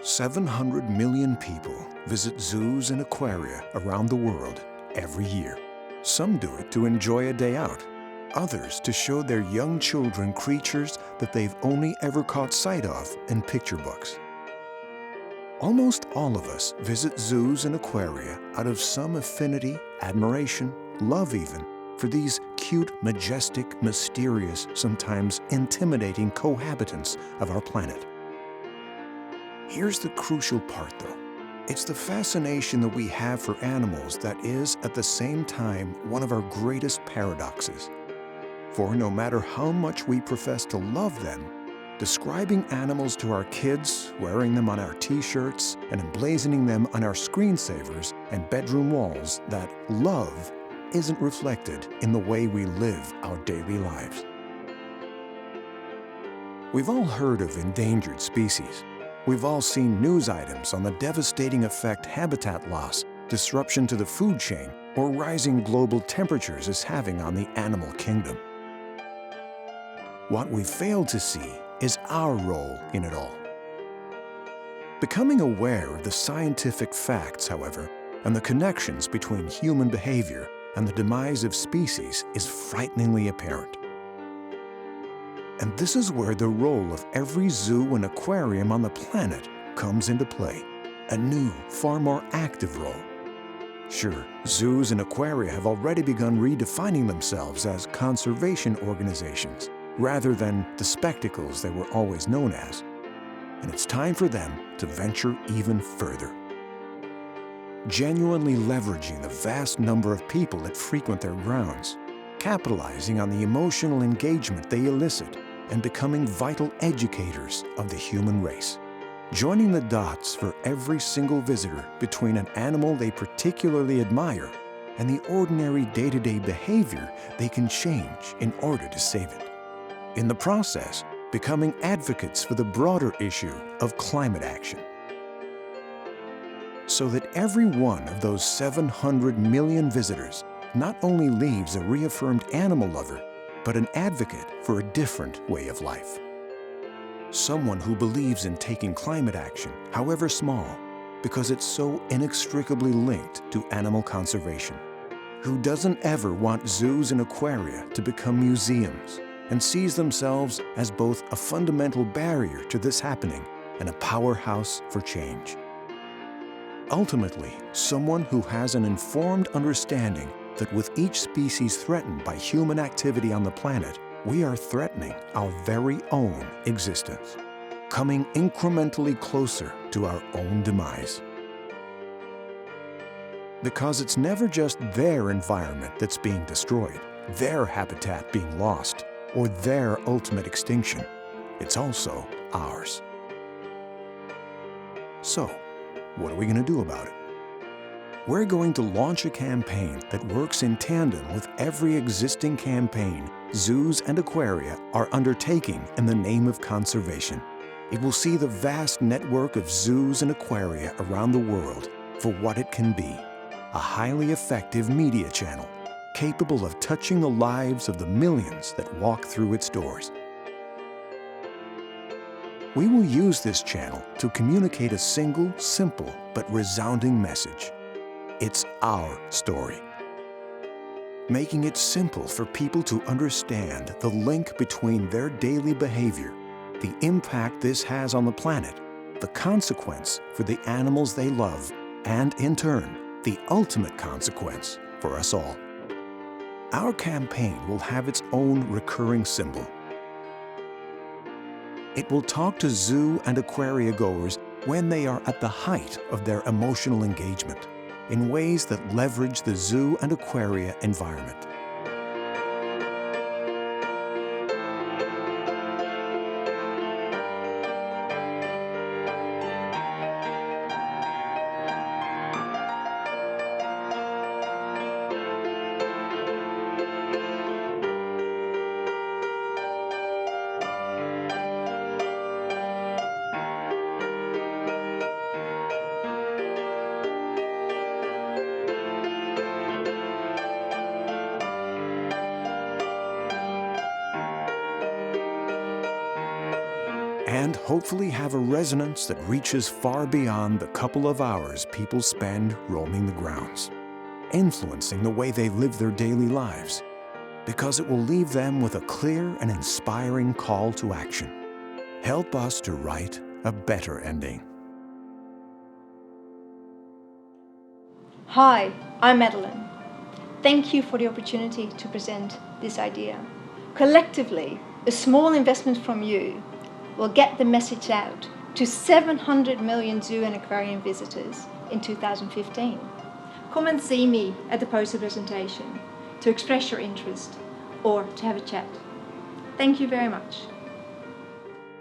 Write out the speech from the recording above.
700 million people visit zoos and aquaria around the world every year. Some do it to enjoy a day out. Others to show their young children creatures that they've only ever caught sight of in picture books. Almost all of us visit zoos and aquaria out of some affinity, admiration, love even, for these cute, majestic, mysterious, sometimes intimidating cohabitants of our planet. Here's the crucial part, though. It's the fascination that we have for animals that is, at the same time, one of our greatest paradoxes. For no matter how much we profess to love them, describing animals to our kids, wearing them on our t-shirts, and emblazoning them on our screensavers and bedroom walls, that love isn't reflected in the way we live our daily lives. We've all heard of endangered species. We've all seen news items on the devastating effect habitat loss, disruption to the food chain, or rising global temperatures is having on the animal kingdom. What we fail to see is our role in it all. Becoming aware of the scientific facts, however, and the connections between human behavior and the demise of species is frighteningly apparent. And this is where the role of every zoo and aquarium on the planet comes into play, a new, far more active role. Sure, zoos and aquaria have already begun redefining themselves as conservation organizations, rather than the spectacles they were always known as. And it's time for them to venture even further. Genuinely leveraging the vast number of people that frequent their grounds, capitalizing on the emotional engagement they elicit, and becoming vital educators of the human race. Joining the dots for every single visitor between an animal they particularly admire and the ordinary day-to-day behavior they can change in order to save it. In the process, becoming advocates for the broader issue of climate action. So that every one of those 700 million visitors not only leaves a reaffirmed animal lover, but an advocate for a different way of life. Someone who believes in taking climate action, however small, because it's so inextricably linked to animal conservation. Who doesn't ever want zoos and aquaria to become museums, and sees themselves as both a fundamental barrier to this happening and a powerhouse for change. Ultimately, someone who has an informed understanding that with each species threatened by human activity on the planet, we are threatening our very own existence, coming incrementally closer to our own demise. Because it's never just their environment that's being destroyed, their habitat being lost, or their ultimate extinction. It's also ours. So, what are we going to do about it? We're going to launch a campaign that works in tandem with every existing campaign zoos and aquaria are undertaking in the name of conservation. It will see the vast network of zoos and aquaria around the world for what it can be, a highly effective media channel capable of touching the lives of the millions that walk through its doors. We will use this channel to communicate a single, simple, but resounding message. It's our story. Making it simple for people to understand the link between their daily behavior, the impact this has on the planet, the consequence for the animals they love, and in turn, the ultimate consequence for us all. Our campaign will have its own recurring symbol. It will talk to zoo and aquaria goers when they are at the height of their emotional engagement, in ways that leverage the zoo and aquaria environment. and hopefully have a resonance that reaches far beyond the couple of hours people spend roaming the grounds, influencing the way they live their daily lives, because it will leave them with a clear and inspiring call to action. Help us to write a better ending. Hi, I'm Madeline. Thank you for the opportunity to present this idea. Collectively, a small investment from you will get the message out to 700 million zoo and aquarium visitors in 2015. Come and see me at the poster presentation to express your interest or to have a chat. Thank you very much.